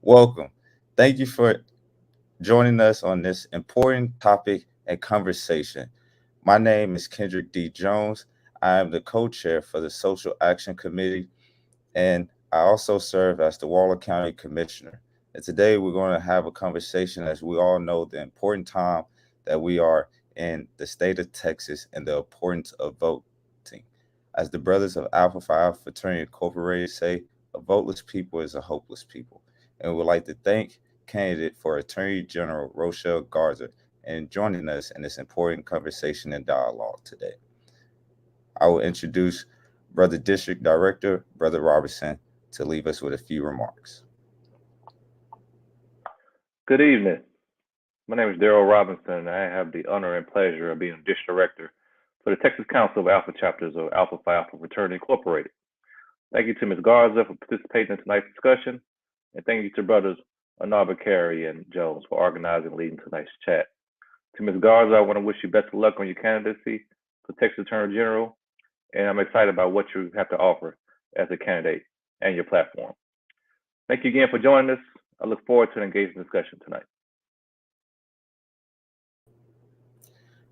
Welcome. Thank you for joining us on this important topic and conversation. My name is Kendrick D. Jones. I am the co chair for the Social Action Committee, and I also serve as the Waller County Commissioner. And today we're going to have a conversation, as we all know, the important time that we are in the state of Texas and the importance of voting. As the brothers of Alpha Phi Alpha Fraternity Incorporated say, a voteless people is a hopeless people. And we would like to thank candidate for Attorney General Rochelle Garza and joining us in this important conversation and dialogue today. I will introduce Brother District Director, Brother Robertson, to leave us with a few remarks. Good evening. My name is Daryl Robinson, and I have the honor and pleasure of being District Director for the Texas Council of Alpha Chapters of Alpha Phi Alpha Fraternity Incorporated. Thank you to Ms. Garza for participating in tonight's discussion, and thank you to Brothers Anaba Carey and Jones for organizing and leading tonight's chat. To Ms. Garza, I want to wish you best of luck on your candidacy for Texas Attorney General, and I'm excited about what you have to offer as a candidate and your platform. Thank you again for joining us. I look forward to an engaging discussion tonight.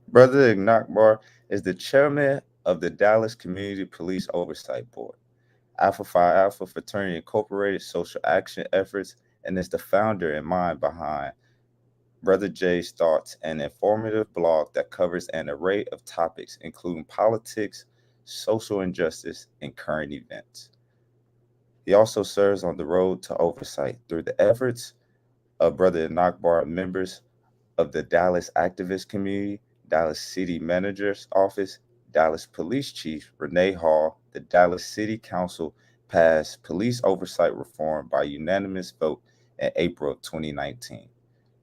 Brother Ignakbar is the chairman of the Dallas Community Police Oversight Board, Alpha Phi Alpha Fraternity Incorporated social action efforts, and is the founder and mind behind Brother Jay's Thoughts, an informative blog that covers an array of topics, including politics, social injustice, and current events. He also serves on the road to oversight through the efforts of Brother Ignakbar, members of the Dallas activist community, Dallas City Manager's Office, Dallas Police Chief Renee Hall. The Dallas City Council passed police oversight reform by unanimous vote in April of 2019.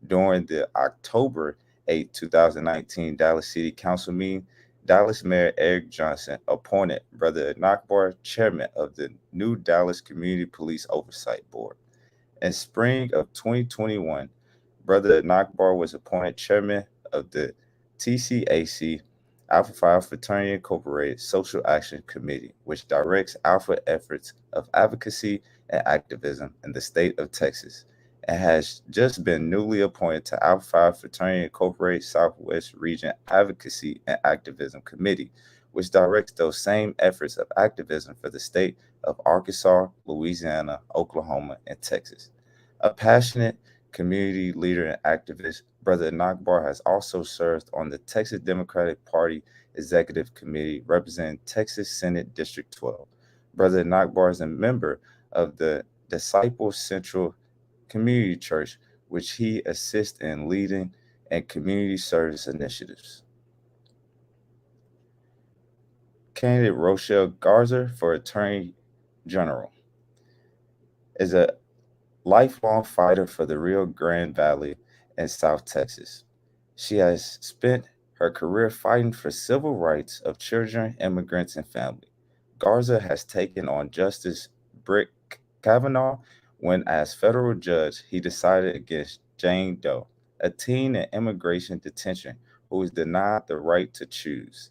During the October 8, 2019 Dallas City Council meeting, Dallas Mayor Eric Johnson appointed Brother Ignakbar chairman of the new Dallas Community Police Oversight Board. In spring of 2021, Brother Ignakbar was appointed chairman of the TCAC Alpha Phi Alpha Fraternity Incorporated Social Action Committee, which directs Alpha efforts of advocacy and activism in the state of Texas, and has just been newly appointed to Alpha Phi Alpha Fraternity Incorporated Southwest Region Advocacy and Activism Committee, which directs those same efforts of activism for the state of Arkansas, Louisiana, Oklahoma, and Texas. A passionate community leader and activist, Brother Ignakbar has also served on the Texas Democratic Party Executive Committee representing Texas Senate District 12. Brother Ignakbar is a member of the Disciple Central Community Church, which he assists in leading and community service initiatives. Candidate Rochelle Garza for Attorney General is a lifelong fighter for the Rio Grande Valley in South Texas. She has spent her career fighting for civil rights of children, immigrants, and family. Garza has taken on Justice Brett Kavanaugh when, as federal judge, he decided against Jane Doe, a teen in immigration detention who was denied the right to choose.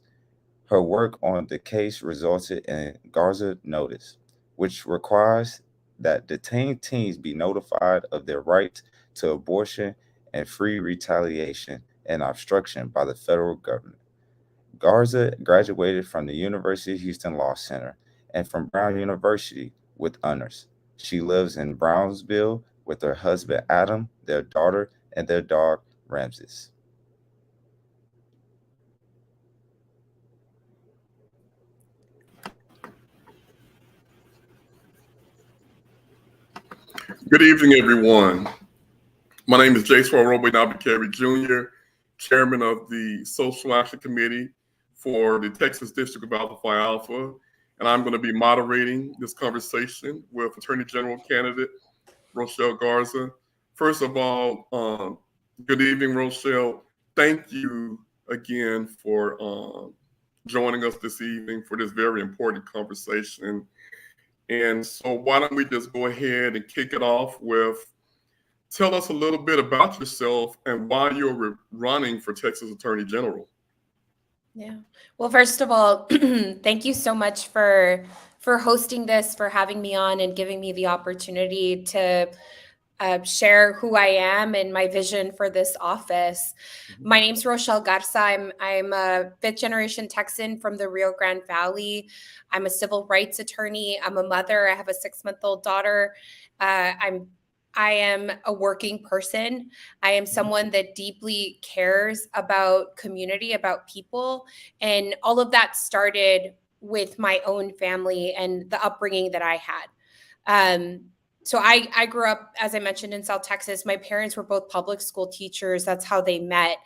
Her work on the case resulted in Garza Notice, which requires that detained teens be notified of their rights to abortion and free retaliation and obstruction by the federal government. Garza graduated from the University of Houston Law Center and from Brown University with honors. She lives in Brownsville with her husband Adam, their daughter, and their dog Ramses. Good evening, everyone. My name is J. Roby Carey Jr., Chairman of the Social Action Committee for the Texas District of Alpha Phi Alpha, and I'm going to be moderating this conversation with Attorney General candidate Rochelle Garza. First of all, good evening, Rochelle. Thank you again for joining us this evening for this very important conversation. And so why don't we just go ahead and kick it off with, tell us a little bit about yourself and why you're running for Texas Attorney General. Yeah. Well, first of all, thank you so much for hosting this, for having me on and giving me the opportunity to share who I am and my vision for this office. My name's Rochelle Garza. I'm a fifth generation Texan from the Rio Grande Valley. I'm a civil rights attorney. I'm a mother. I have a 6-month-old daughter. I am a working person. I am someone that deeply cares about community, about people, and all of that started with my own family and the upbringing that I had. So I grew up, as I mentioned, in South Texas. My parents were both public school teachers. That's how they met.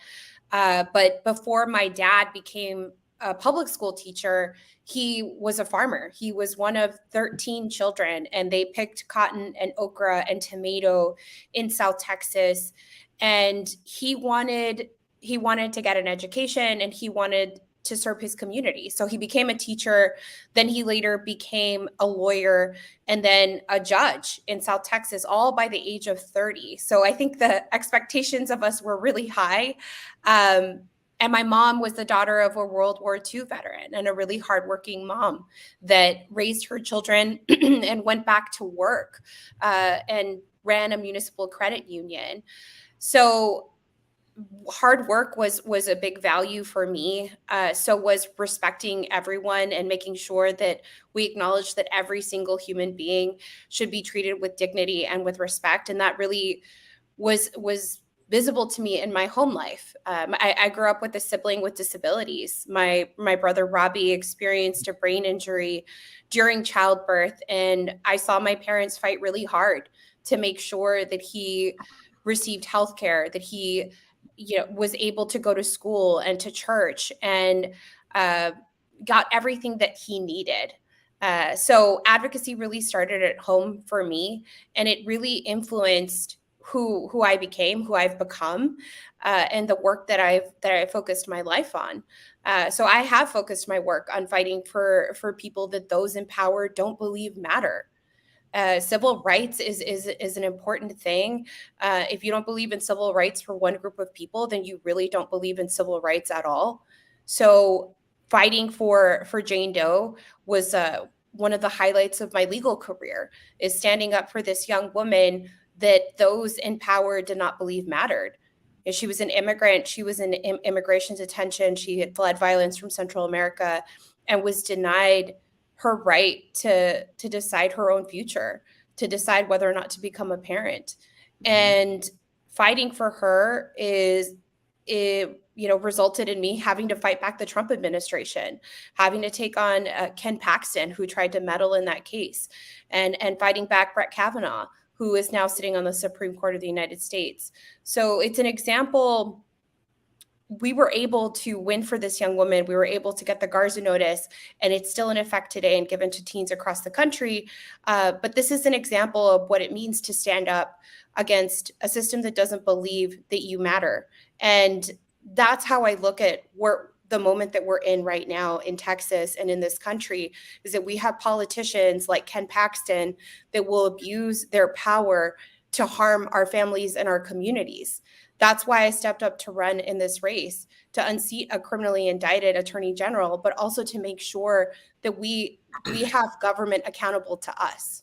But before my dad became a public school teacher, he was a farmer. He was one of 13 children, and they picked cotton and okra and tomato in South Texas. And he wanted to get an education, and he wanted to serve his community. So he became a teacher. Then he later became a lawyer and then a judge in South Texas, all by the age of 30. So I think the expectations of us were really high. And my mom was the daughter of a World War II veteran and a really hardworking mom that raised her children and went back to work and ran a municipal credit union. So hard work was a big value for me. So was respecting everyone and making sure that we acknowledge that every single human being should be treated with dignity and with respect. And that really was visible to me in my home life. I grew up with a sibling with disabilities. My brother Robbie experienced a brain injury during childbirth, and I saw my parents fight really hard to make sure that he received health care, that he was able to go to school and to church and got everything that he needed. So advocacy really started at home for me, and it really influenced who I became, who I've become, and the work that I focused my life on. So I have focused my work on fighting for people that those in power don't believe matter. Civil rights is an important thing. If you don't believe in civil rights for one group of people, then you really don't believe in civil rights at all. So fighting for Jane Doe was one of the highlights of my legal career, is standing up for this young woman that those in power did not believe mattered. She was an immigrant. She was in immigration detention. She had fled violence from Central America and was denied her right to decide her own future, to decide whether or not to become a parent. And fighting for her resulted in me having to fight back the Trump administration, having to take on Ken Paxton, who tried to meddle in that case, and fighting back Brett Kavanaugh, who is now sitting on the Supreme Court of the United States. So it's an example. We were able to win for this young woman. We were able to get the Garza notice, and it's still in effect today and given to teens across the country. But this is an example of what it means to stand up against a system that doesn't believe that you matter. And that's how I look at the moment that we're in right now in Texas and in this country, is that we have politicians like Ken Paxton that will abuse their power to harm our families and our communities. That's why I stepped up to run in this race, to unseat a criminally indicted attorney general, but also to make sure that we have government accountable to us.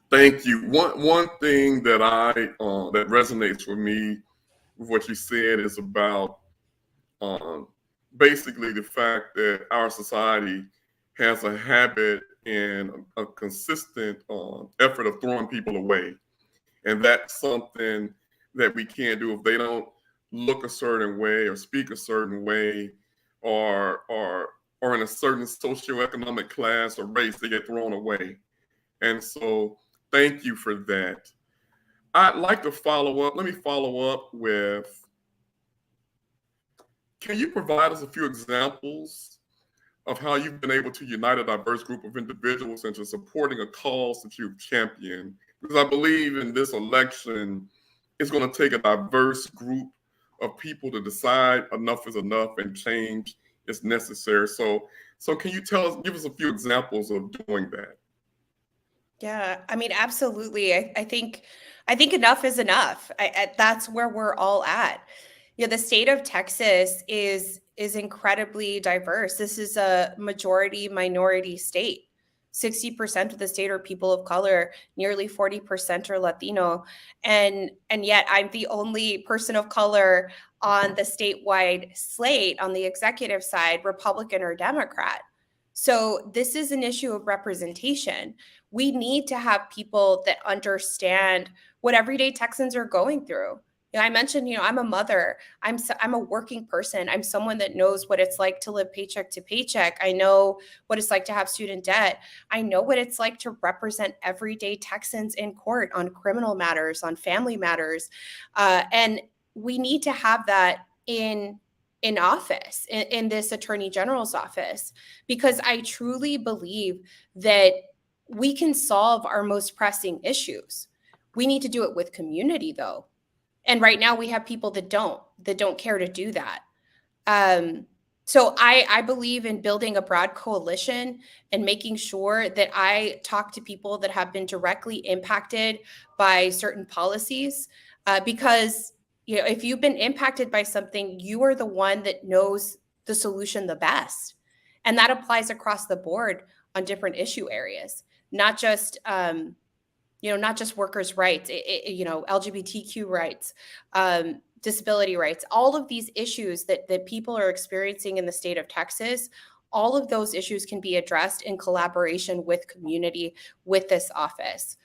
Thank you. One thing that that resonates with me with what you said is about basically the fact that our society has a habit and a consistent effort of throwing people away. And that's something that we can't do. If they don't look a certain way or speak a certain way or in a certain socioeconomic class or race, they get thrown away. And so thank you for that. I'd like to follow up. Let me follow up with, can you provide us a few examples of how you've been able to unite a diverse group of individuals into supporting a cause that you've championed? Because I believe in this election, it's going to take a diverse group of people to decide enough is enough and change is necessary. So can you give us a few examples of doing that? Yeah, I mean, absolutely. I think enough is enough. That's where we're all at. The state of Texas is incredibly diverse. This is a majority minority state. 60% of the state are people of color, nearly 40% are Latino. And yet I'm the only person of color on the statewide slate on the executive side, Republican or Democrat. So this is an issue of representation. We need to have people that understand what everyday Texans are going through. I mentioned, I'm a mother. I'm a working person. I'm someone that knows what it's like to live paycheck to paycheck. I know what it's like to have student debt. I know what it's like to represent everyday Texans in court on criminal matters, on family matters. And we need to have that in office, in this attorney general's office, because I truly believe that we can solve our most pressing issues. We need to do it with community, though. And right now we have people that don't care to do that. So I believe in building a broad coalition and making sure that I talk to people that have been directly impacted by certain policies, because if you've been impacted by something, you are the one that knows the solution the best. And that applies across the board on different issue areas, not just not just workers' rights, LGBTQ rights, disability rights, all of these issues that people are experiencing in the state of Texas. All of those issues can be addressed in collaboration with community, with this office.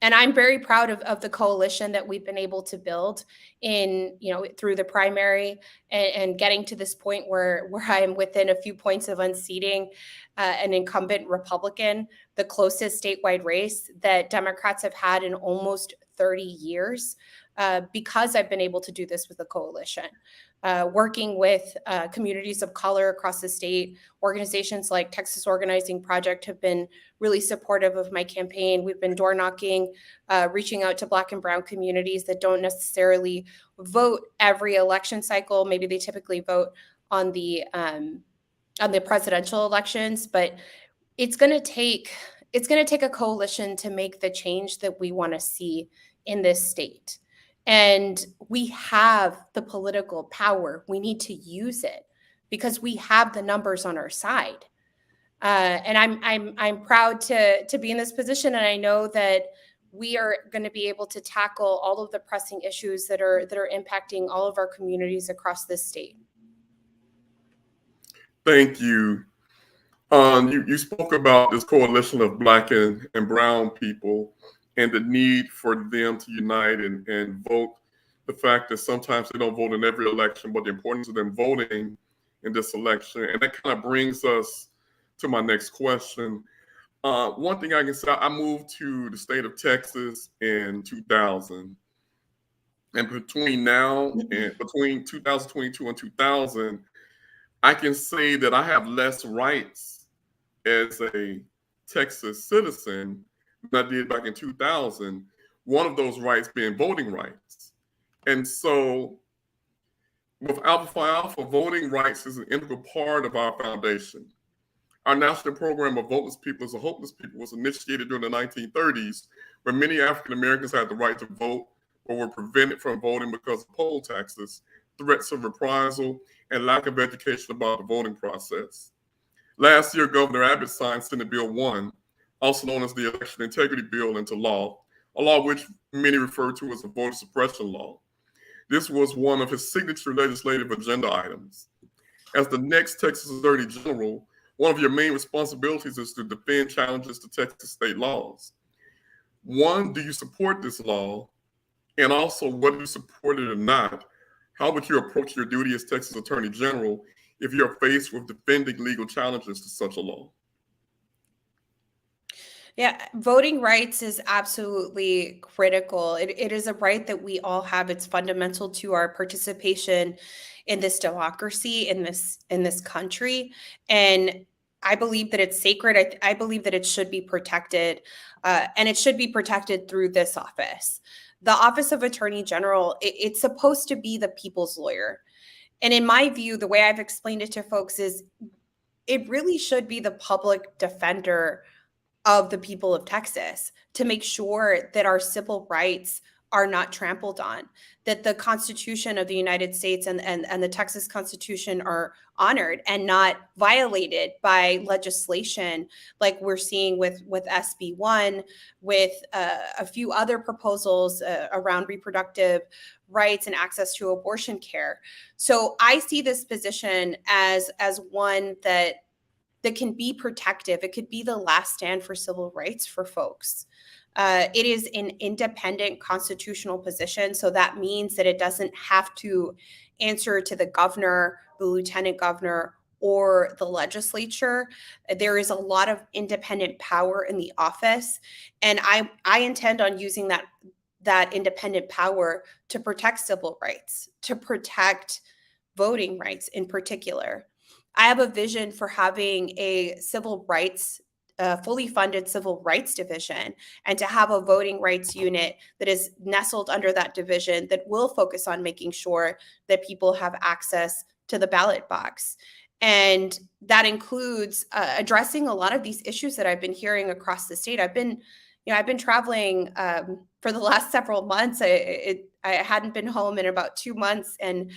And I'm very proud of the coalition that we've been able to build through the primary and getting to this point where I am within a few points of unseating an incumbent Republican, the closest statewide race that Democrats have had in almost 30 years, because I've been able to do this with the coalition. Working with communities of color across the state. Organizations like Texas Organizing Project have been really supportive of my campaign. We've been door knocking, reaching out to Black and Brown communities that don't necessarily vote every election cycle. Maybe they typically vote on the presidential elections, but it's going to take a coalition to make the change that we want to see in this state. And we have the political power. We need to use it because we have the numbers on our side. And I'm proud to be in this position. And I know that we are going to be able to tackle all of the pressing issues that are impacting all of our communities across this state. Thank you. You spoke about this coalition of Black and Brown people and the need for them to unite and vote. The fact that sometimes they don't vote in every election, but the importance of them voting in this election. And that kind of brings us to my next question. One thing I can say, I moved to the state of Texas in 2000. And between 2022 and 2000, I can say that I have less rights as a Texas citizen than I did back in 2000. One of those rights being voting rights. And so with Alpha Phi Alpha, voting rights is an integral part of our foundation. Our national program of Voteless People as a Hopeless People was initiated during the 1930s, where many African Americans had the right to vote but were prevented from voting because of poll taxes, threats of reprisal, and lack of education about the voting process. Last year, Governor Abbott signed Senate Bill 1, also known as the Election Integrity Bill, into law, a law which many refer to as a voter suppression law. This was one of his signature legislative agenda items. As the next Texas Attorney General, one of your main responsibilities is to defend challenges to Texas state laws. One, do you support this law? And also, whether you support it or not, how would you approach your duty as Texas Attorney General if you're faced with defending legal challenges to such a law? Yeah, voting rights is absolutely critical. It is a right that we all have. It's fundamental to our participation in this democracy, in this country. And I believe that it's sacred. I believe that it should be protected, and it should be protected through this office. The Office of Attorney General, it's supposed to be the people's lawyer. And in my view, the way I've explained it to folks is it really should be the public defender of the people of Texas to make sure that our civil rights are not trampled on, that the Constitution of the United States and the Texas Constitution are honored and not violated by legislation like we're seeing with SB 1, with a few other proposals around reproductive rights and access to abortion care. So I see this position as one that can be protective. It could be the last stand for civil rights for folks. It is an independent constitutional position. So that means that it doesn't have to answer to the governor, the lieutenant governor, or the legislature. There is a lot of independent power in the office. And I intend on using that independent power to protect civil rights, to protect voting rights in particular. I have a vision for having a civil rights, fully funded civil rights division, and to have a voting rights unit that is nestled under that division that will focus on making sure that people have access to the ballot box. And that includes addressing a lot of these issues that I've been hearing across the state. I've been traveling for the last several months. I hadn't been home in about 2 months, and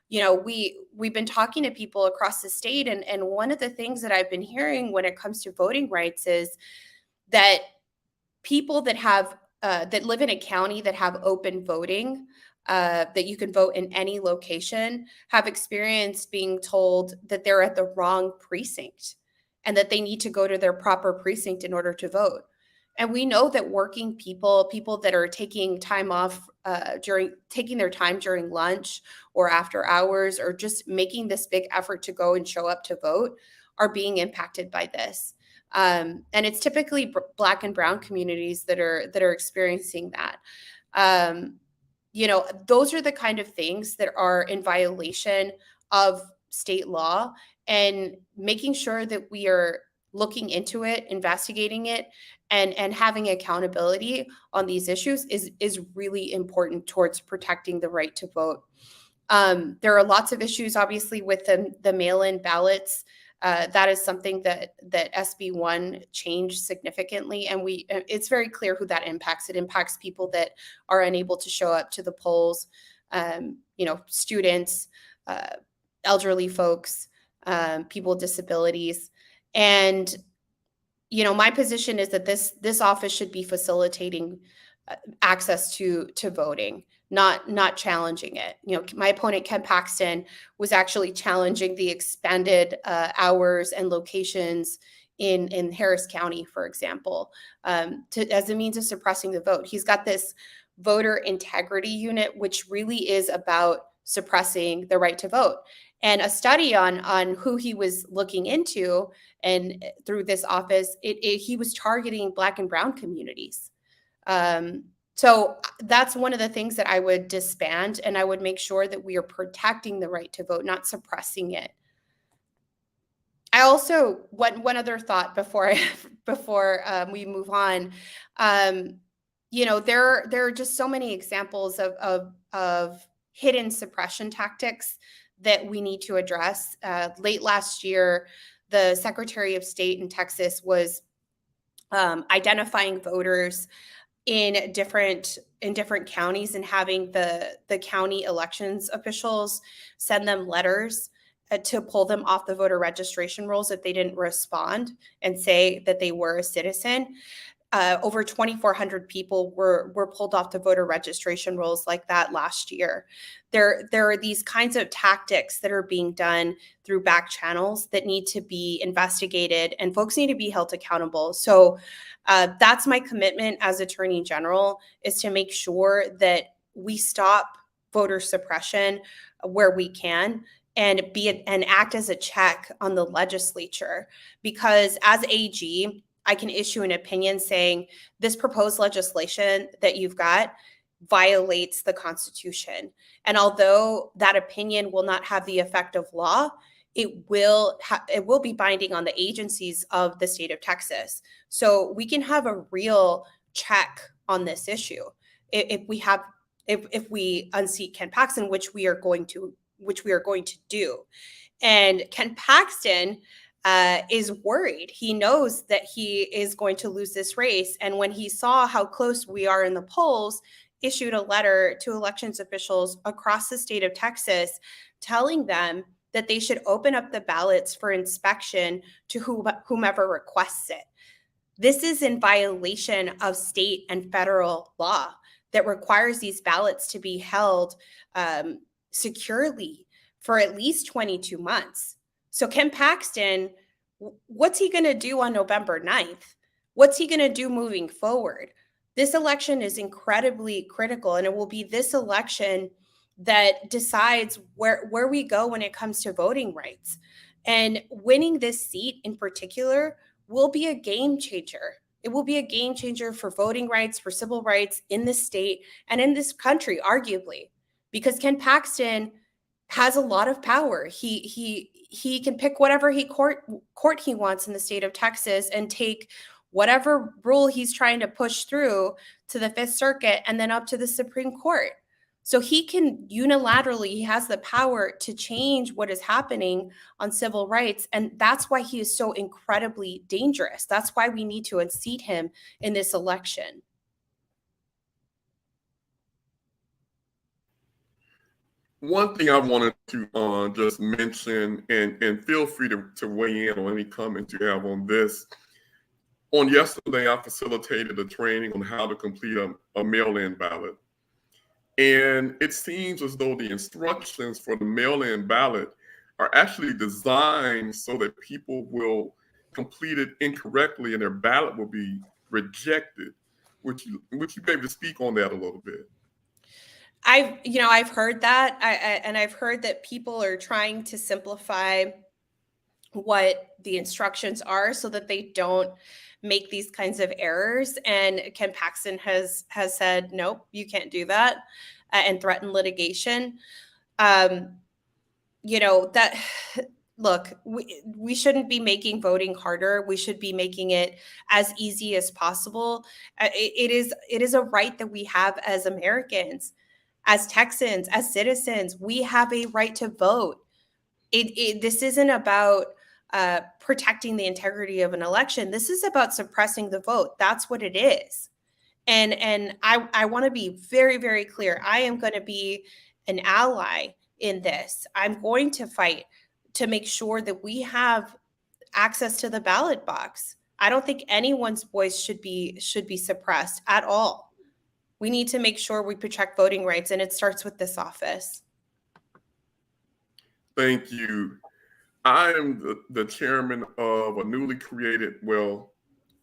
we've been talking to people across the state, and one of the things that I've been hearing when it comes to voting rights is that people that have that live in a county that have open voting, that you can vote in any location, have experienced being told that they're at the wrong precinct and that they need to go to their proper precinct in order to vote. And we know that working people that are taking time off taking their time during lunch or after hours, or just making this big effort to go and show up to vote, are being impacted by this. And it's typically Black and Brown communities that are experiencing that. Those are the kind of things that are in violation of state law, and making sure that we are looking into it, investigating it, and having accountability on these issues is really important towards protecting the right to vote. There are lots of issues, obviously, with the mail-in ballots. That is something that SB 1 changed significantly, and it's very clear who that impacts. It impacts people that are unable to show up to the polls, students, elderly folks, people with disabilities. And my position is that this office should be facilitating access to voting, not challenging it. My opponent, Ken Paxton, was actually challenging the expanded hours and locations in Harris County, for example, as a means of suppressing the vote. He's got this voter integrity unit, which really is about suppressing the right to vote. And a study on who he was looking into, and through this office, he was targeting Black and Brown communities. So that's one of the things that I would disband, and I would make sure that we are protecting the right to vote, not suppressing it. I also, one other thought before we move on. There are just so many examples of hidden suppression tactics that we need to address. Late last year, the Secretary of State in Texas was identifying voters in different counties and having the county elections officials send them letters to pull them off the voter registration rolls if they didn't respond and say that they were a citizen. Over 2,400 people were pulled off the voter registration rolls like that last year. There are these kinds of tactics that are being done through back channels that need to be investigated, and folks need to be held accountable. So that's my commitment as Attorney General, is to make sure that we stop voter suppression where we can, and act as a check on the legislature. Because as AG, I can issue an opinion saying this proposed legislation that you've got violates the Constitution. And although that opinion will not have the effect of law, it will be binding on the agencies of the state of Texas. So we can have a real check on this issue if we unseat Ken Paxton, which we are going to do. And Ken Paxton is worried. He knows that he is going to lose this race. And when he saw how close we are in the polls, issued a letter to elections officials across the state of Texas telling them that they should open up the ballots for inspection to whomever requests it. This is in violation of state and federal law that requires these ballots to be held securely for at least 22 months. So Ken Paxton, what's he going to do on November 9th? What's he going to do moving forward? This election is incredibly critical, and it will be this election that decides where we go when it comes to voting rights. And winning this seat in particular will be a game changer. It will be a game changer for voting rights, for civil rights in this state and in this country, arguably, because Ken Paxton has a lot of power. He can pick whatever court he wants in the state of Texas and take whatever rule he's trying to push through to the Fifth Circuit and then up to the Supreme Court. So he can unilaterally, he has the power to change what is happening on civil rights. And that's why he is so incredibly dangerous. That's why we need to unseat him in this election. One thing I wanted to just mention, and feel free to weigh in on any comments you have on this. On yesterday, I facilitated a training on how to complete a mail-in ballot. And it seems as though the instructions for the mail-in ballot are actually designed so that people will complete it incorrectly and their ballot will be rejected. Would you be able to speak on that a little bit? I've heard that, and I've heard that people are trying to simplify what the instructions are so that they don't make these kinds of errors. And Ken Paxton has said, nope, you can't do that, and threatened litigation. Look, we shouldn't be making voting harder. We should be making it as easy as possible. It is a right that we have as Americans, as Texans, as citizens. We have a right to vote. This isn't about protecting the integrity of an election. This is about suppressing the vote. That's what it is. And I want to be very, very clear. I am going to be an ally in this. I'm going to fight to make sure that we have access to the ballot box. I don't think anyone's voice should be suppressed at all. We need to make sure we protect voting rights, and it starts with this office. Thank you. I am the chairman of a newly created,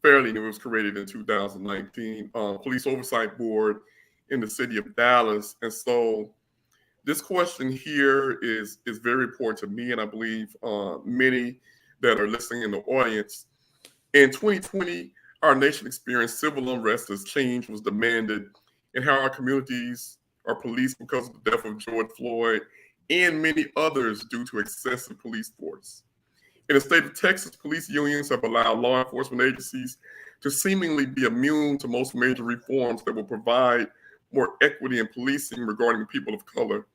fairly new, it was created in 2019, Police Oversight Board in the city of Dallas. And so this question here is very important to me, and I believe many that are listening in the audience. In 2020, our nation experienced civil unrest as change was demanded in how our communities are policed because of the death of George Floyd and many others due to excessive police force. In the state of Texas, police unions have allowed law enforcement agencies to seemingly be immune to most major reforms that will provide more equity in policing regarding people of color,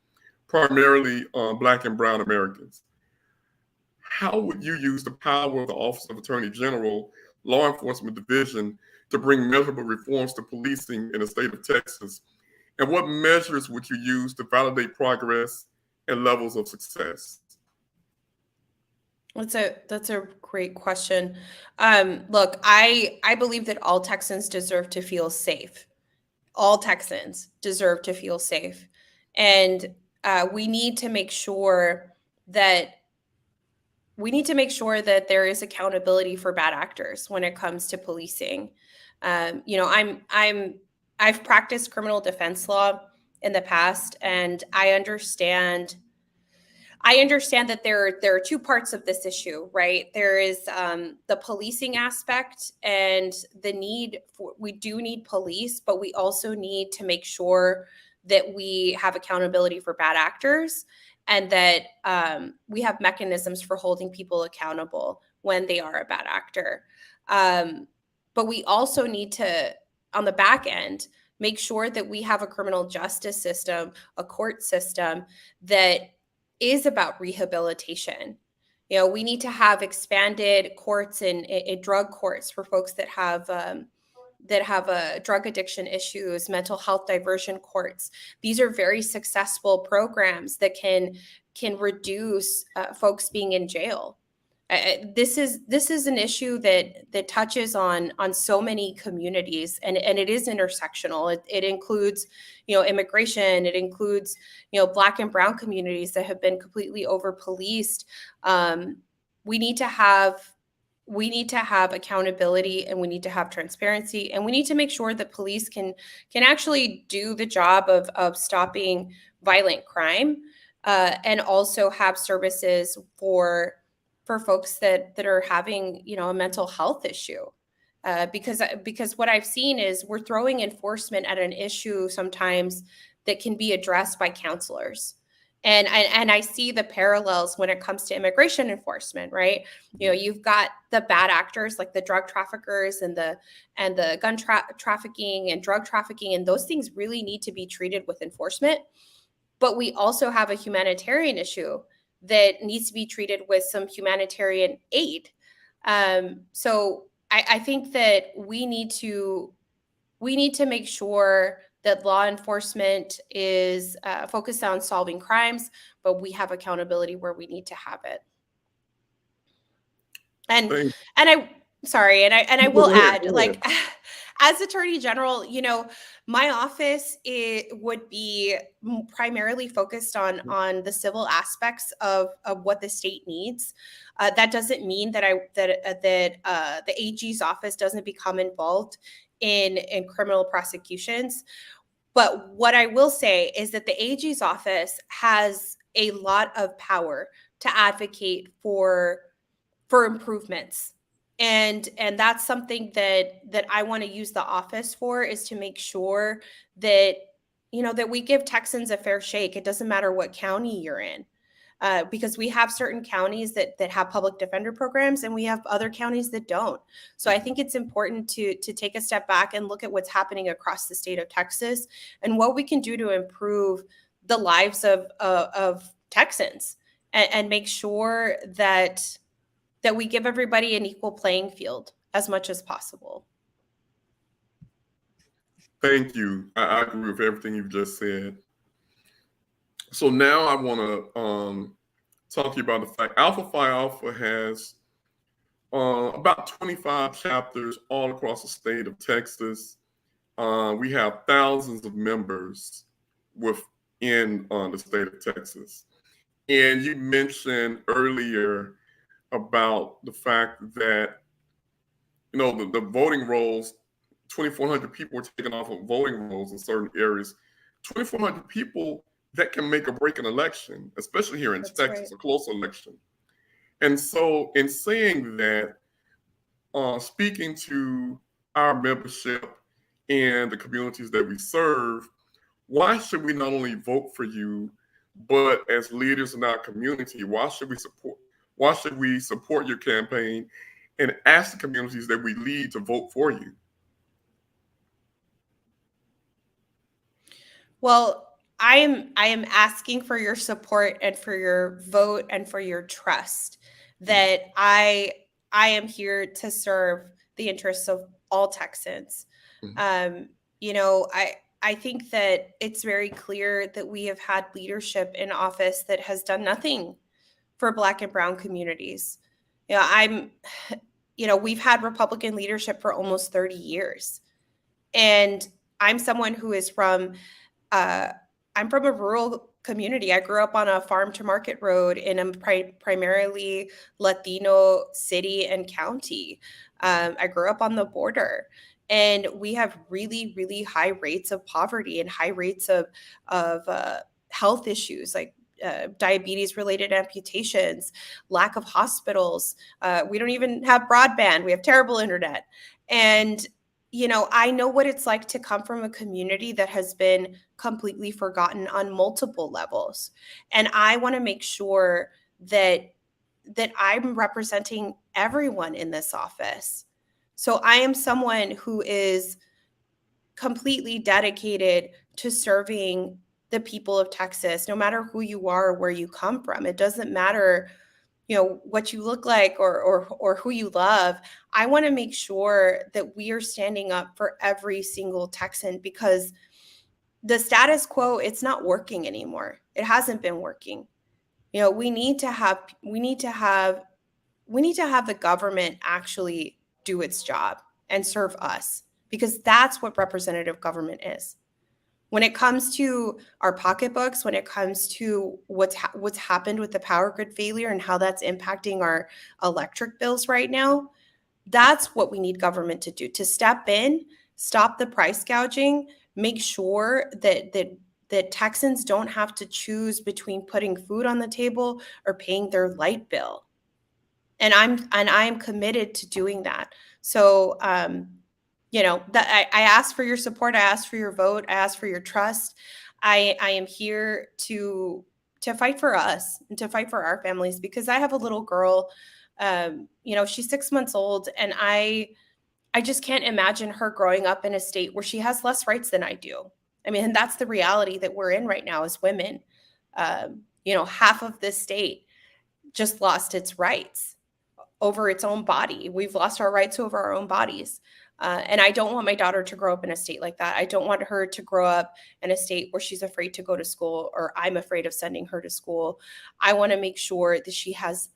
primarily Black and Brown Americans. How would you use the power of the Office of Attorney General, Law Enforcement Division, to bring measurable reforms to policing in the state of Texas? And what measures would you use to validate progress and levels of success? That's a great question. Look, I believe that all Texans deserve to feel safe. All Texans deserve to feel safe. And we need to make sure that there is accountability for bad actors when it comes to policing. I've practiced criminal defense law in the past, and I understand that there are two parts of this issue, right? There is the policing aspect and the need we do need police, but we also need to make sure that we have accountability for bad actors and that we have mechanisms for holding people accountable when they are a bad actor. But we also need to, on the back end, make sure that we have a criminal justice system, a court system that is about rehabilitation. We need to have expanded courts and drug courts for folks that have drug addiction issues, mental health diversion courts. These are very successful programs that can reduce folks being in jail. This is an issue that touches on so many communities, and it is intersectional. It includes, immigration. It includes, Black and Brown communities that have been completely over policed. We need to have accountability, and we need to have transparency, and we need to make sure that police can actually do the job of stopping violent crime, and also have services for folks that are having, a mental health issue. Because what I've seen is we're throwing enforcement at an issue sometimes that can be addressed by counselors. And I see the parallels when it comes to immigration enforcement, right? You've got the bad actors like the drug traffickers and the gun trafficking and drug trafficking, and those things really need to be treated with enforcement. But we also have a humanitarian issue that needs to be treated with some humanitarian aid. So I think that we need to make sure that law enforcement is focused on solving crimes, but we have accountability where we need to have it. And I will add, like, as Attorney General, my office would be primarily focused on the civil aspects of what the state needs. That doesn't mean that the AG's office doesn't become involved in criminal prosecutions. But what I will say is that the AG's office has a lot of power to advocate for improvements. And that's something that I want to use the office for, is to make sure that, that we give Texans a fair shake. It doesn't matter what county you're in, because we have certain counties that have public defender programs, and we have other counties that don't. So I think it's important to take a step back and look at what's happening across the state of Texas and what we can do to improve the lives of Texans, and make sure that we give everybody an equal playing field as much as possible. Thank you. I agree with everything you've just said. So now I want to talk to you about the fact Alpha Phi Alpha has about 25 chapters all across the state of Texas. We have thousands of members within the state of Texas. And you mentioned earlier about the fact that, the voting rolls, 2,400 people were taken off of voting rolls in certain areas. 2,400 people, that can make or break an election, especially here in Texas, right. A close election. And so in saying that, speaking to our membership and the communities that we serve, why should we not only vote for you, but as leaders in our community, why should we support your campaign and ask the communities that we lead to vote for you? Well, I am asking for your support and for your vote and for your trust that I am here to serve the interests of all Texans. Mm-hmm. I think that it's very clear that we have had leadership in office that has done nothing for Black and Brown communities. We've had Republican leadership for almost 30 years. And I'm someone who is I'm from a rural community. I grew up on a farm to market road in a primarily Latino city and county. I grew up on the border. And we have really, really high rates of poverty and high rates of health issues like diabetes-related amputations, lack of hospitals. We don't even have broadband. We have terrible internet. And, I know what it's like to come from a community that has been completely forgotten on multiple levels. And I want to make sure that I'm representing everyone in this office. So I am someone who is completely dedicated to serving the people of Texas, no matter who you are or where you come from. It doesn't matter what you look like or who you love. I want to make sure that we are standing up for every single Texan, because the status quo, it's not working anymore. It hasn't been working. We need to have the government actually do its job and serve us, because that's what representative government is. When it comes to our pocketbooks, when it comes to what's happened with the power grid failure and how that's impacting our electric bills right now, that's what we need government to do, to step in, stop the price gouging, make sure that Texans don't have to choose between putting food on the table or paying their light bill. And I'm committed to doing that. So that I ask for your support, I ask for your vote, I ask for your trust. I am here to fight for us and to fight for our families, because I have a little girl. She's 6 months old, and I just can't imagine her growing up in a state where she has less rights than I do. I mean, and that's the reality that we're in right now as women. Half of this state just lost its rights over its own body. We've lost our rights over our own bodies. And I don't want my daughter to grow up in a state like that. I don't want her to grow up in a state where she's afraid to go to school, or I'm afraid of sending her to school. I want to make sure that she has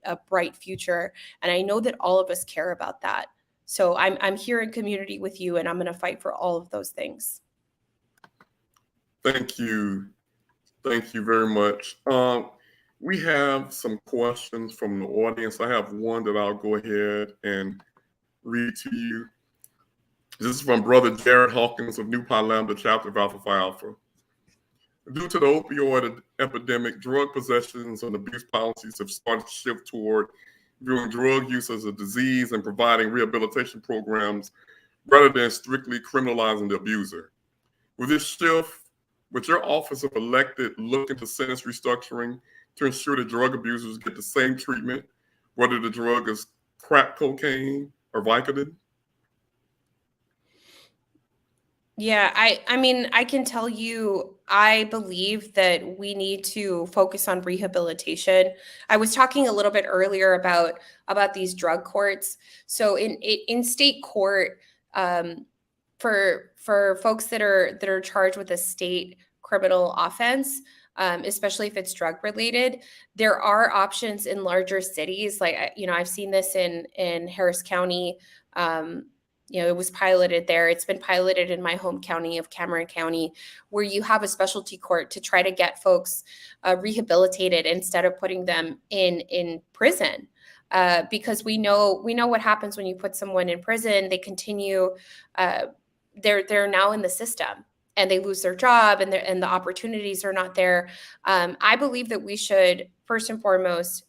a bright future. And I know that all of us care about that. So I'm here in community with you, and I'm going to fight for all of those things. Thank you. Thank you very much. We have some questions from the audience. I have one that I'll go ahead and read to you. This is from Brother Jared Hawkins of Nu Pi Lambda, chapter of Alpha Phi Alpha. Due to the opioid epidemic, drug possessions and abuse policies have started to shift toward viewing drug use as a disease and providing rehabilitation programs rather than strictly criminalizing the abuser. With this shift, would your office of elected look into sentence restructuring to ensure that drug abusers get the same treatment, whether the drug is crack cocaine or Vicodin? Yeah, I mean, I can tell you, I believe that we need to focus on rehabilitation. I was talking a little bit earlier about these drug courts. So in state court, for folks that are charged with a state criminal offense, especially if it's drug related, there are options in larger cities. Like, I've seen this in Harris County. It was piloted there. It's been piloted in my home county of Cameron County, where you have a specialty court to try to get folks rehabilitated instead of putting them in prison. Because we know what happens when you put someone in prison. They continue. They're now in the system, and they lose their job, and the opportunities are not there. I believe that we should first and foremost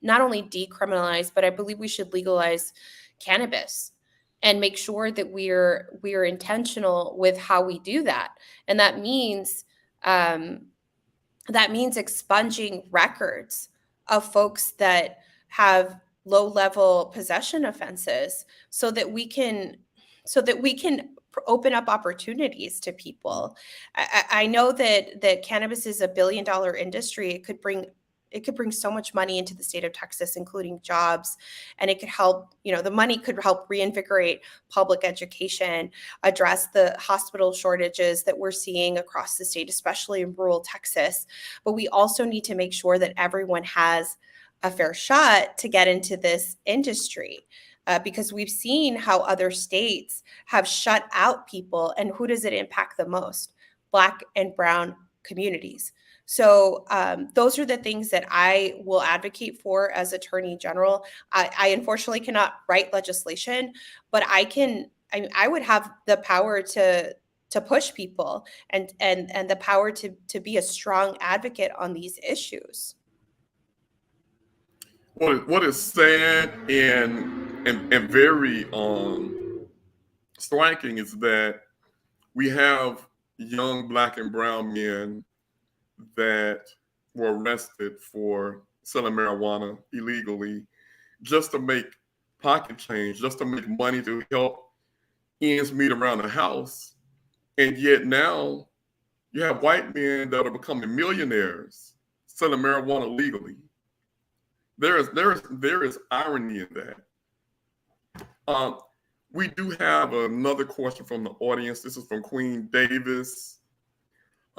not only decriminalize, but I believe we should legalize cannabis and make sure that we're intentional with how we do that. And that means expunging records of folks that have low-level possession offenses, so that we can open up opportunities to people. I know that cannabis is $1 billion industry. It could bring so much money into the state of Texas, including jobs, and it could help, the money could help reinvigorate public education, address the hospital shortages that we're seeing across the state, especially in rural Texas. But we also need to make sure that everyone has a fair shot to get into this industry, because we've seen how other states have shut out people, and who does it impact the most? Black and brown communities. So those are the things that I will advocate for as Attorney General. I unfortunately cannot write legislation, but I would have the power to push people and the power to be a strong advocate on these issues. What is sad and very striking is that we have young Black and brown men that were arrested for selling marijuana illegally just to make pocket change, just to make money to help ends meet around the house. And yet now you have white men that are becoming millionaires selling marijuana legally. there is irony in that. We do have another question from the audience. This is from Queen Davis.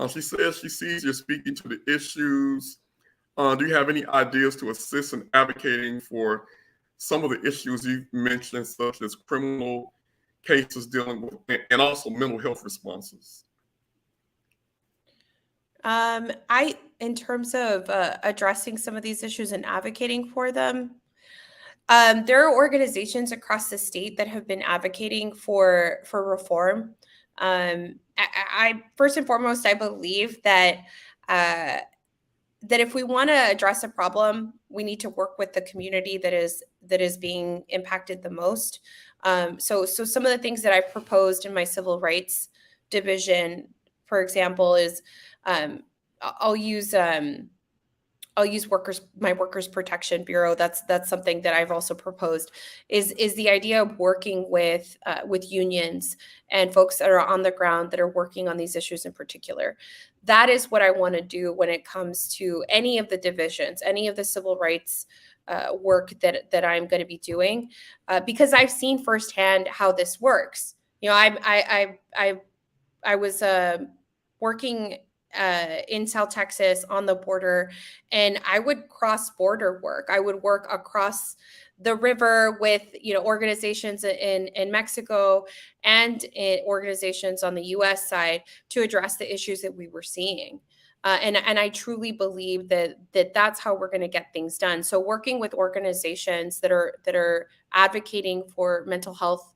She says she sees you're speaking to the issues. Do you have any ideas to assist in advocating for some of the issues you've mentioned, such as criminal cases dealing with, and also mental health responses? In terms of addressing some of these issues and advocating for them, there are organizations across the state that have been advocating for reform. I first and foremost, I believe that that if we want to address a problem, we need to work with the community that is being impacted the most. So some of the things that I've proposed in my civil rights division, for example, is I'll use my workers protection bureau. That's something that I've also proposed, is the idea of working with unions and folks that are on the ground that are working on these issues in particular. That is what I want to do when it comes to any of the divisions, any of the civil rights work that I'm going to be doing, because I've seen firsthand how this works. You know, I was working in South Texas on the border, and I would cross border work. I would work across the river with, you know, organizations in Mexico and organizations on the U.S. side to address the issues that we were seeing. And I truly believe that that's how we're going to get things done. So working with organizations that are advocating for mental health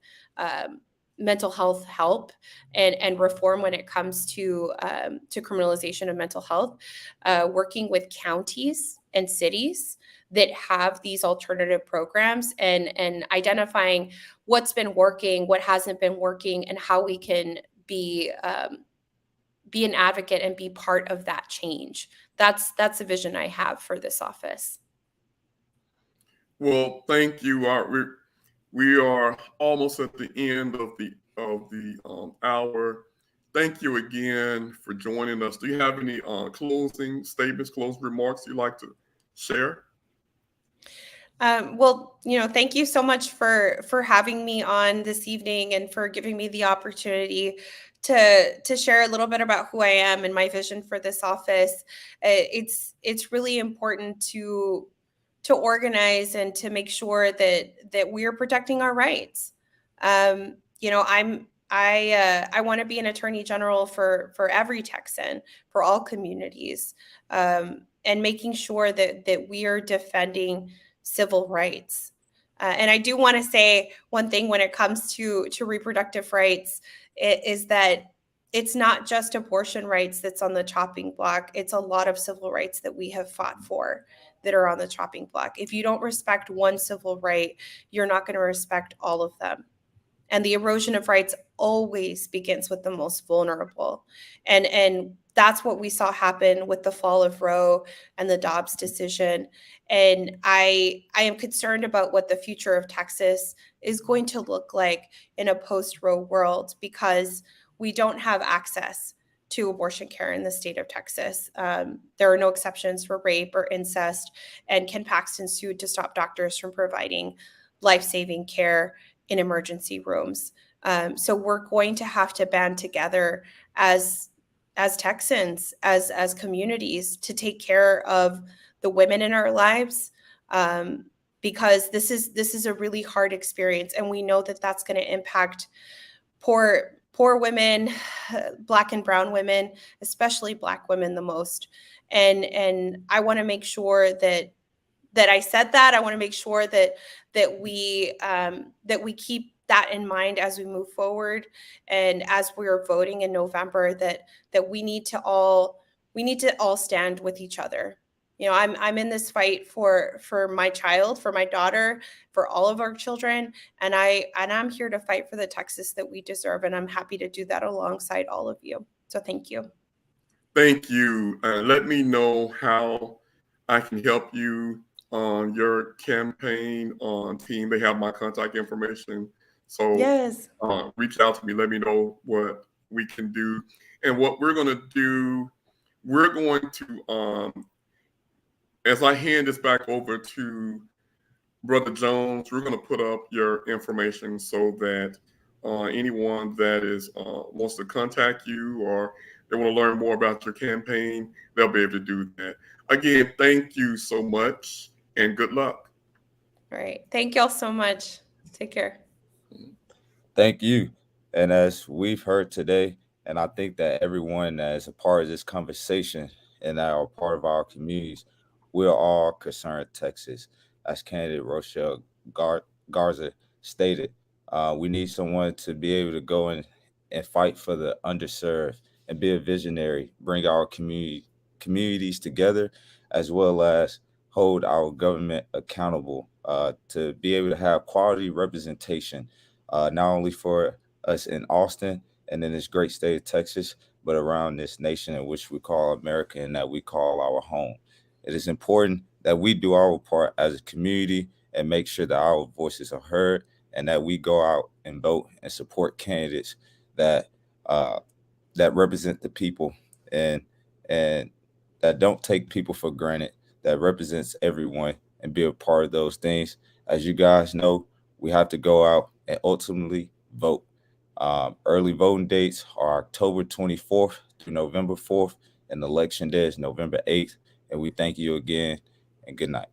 help and reform when it comes to criminalization of mental health, working with counties and cities that have these alternative programs, and identifying what's been working, what hasn't been working, and how we can be an advocate and be part of that change. That's the vision I have for this office. Well, thank you. We are almost at the end of the hour. Thank you again for joining us. Do you have any closing statements, closing remarks you'd like to share? Well, you know, thank you so much for having me on this evening and for giving me the opportunity to share a little bit about who I am and my vision for this office. It's really important to organize and to make sure that we are protecting our rights. You know, I want to be an attorney general for every Texan, for all communities, and making sure that we are defending civil rights. And I do want to say one thing when it comes to reproductive rights, is that it's not just abortion rights that's on the chopping block. It's a lot of civil rights that we have fought for that are on the chopping block. If you don't respect one civil right, you're not going to respect all of them. And the erosion of rights always begins with the most vulnerable. And that's what we saw happen with the fall of Roe and the Dobbs decision. And I am concerned about what the future of Texas is going to look like in a post-Roe world, because we don't have access to abortion care in the state of Texas. There are no exceptions for rape or incest, and Ken Paxton sued to stop doctors from providing life-saving care in emergency rooms. So we're going to have to band together as Texans, as communities, to take care of the women in our lives, because this is a really hard experience, and we know that that's going to impact poor women, Black and brown women, especially Black women the most. And I want to make sure that I said that. I want to make sure that we keep that in mind as we move forward, and as we're voting in November, that we need to all stand with each other. You know, I'm in this fight for my child, for my daughter, for all of our children, and I'm here to fight for the Texas that we deserve, and I'm happy to do that alongside all of you. So thank you. Thank you. Let me know how I can help you on your campaign on team. They have my contact information. So yes, reach out to me. Let me know what we can do. And what we're going to do, we're going to as I hand this back over to Brother Jones, we're going to put up your information so that anyone that is wants to contact you or they want to learn more about your campaign, they'll be able to do that. Again, thank you so much and good luck. All right. Thank y'all so much. Take care. Thank you. And as we've heard today, and I think that everyone that is a part of this conversation and that are part of our communities, we're all concerned Texas. As candidate Rochelle Garza stated, we need someone to be able to go in and fight for the underserved and be a visionary, bring our communities together, as well as hold our government accountable to be able to have quality representation, not only for us in Austin and in this great state of Texas, but around this nation in which we call America and that we call our home. It is important that we do our part as a community and make sure that our voices are heard and that we go out and vote and support candidates that that represent the people and and that don't take people for granted, that represents everyone and be a part of those things. As you guys know, we have to go out and ultimately vote. Early voting dates are October 24th through November 4th, and election day is November 8th. And we thank you again, and good night.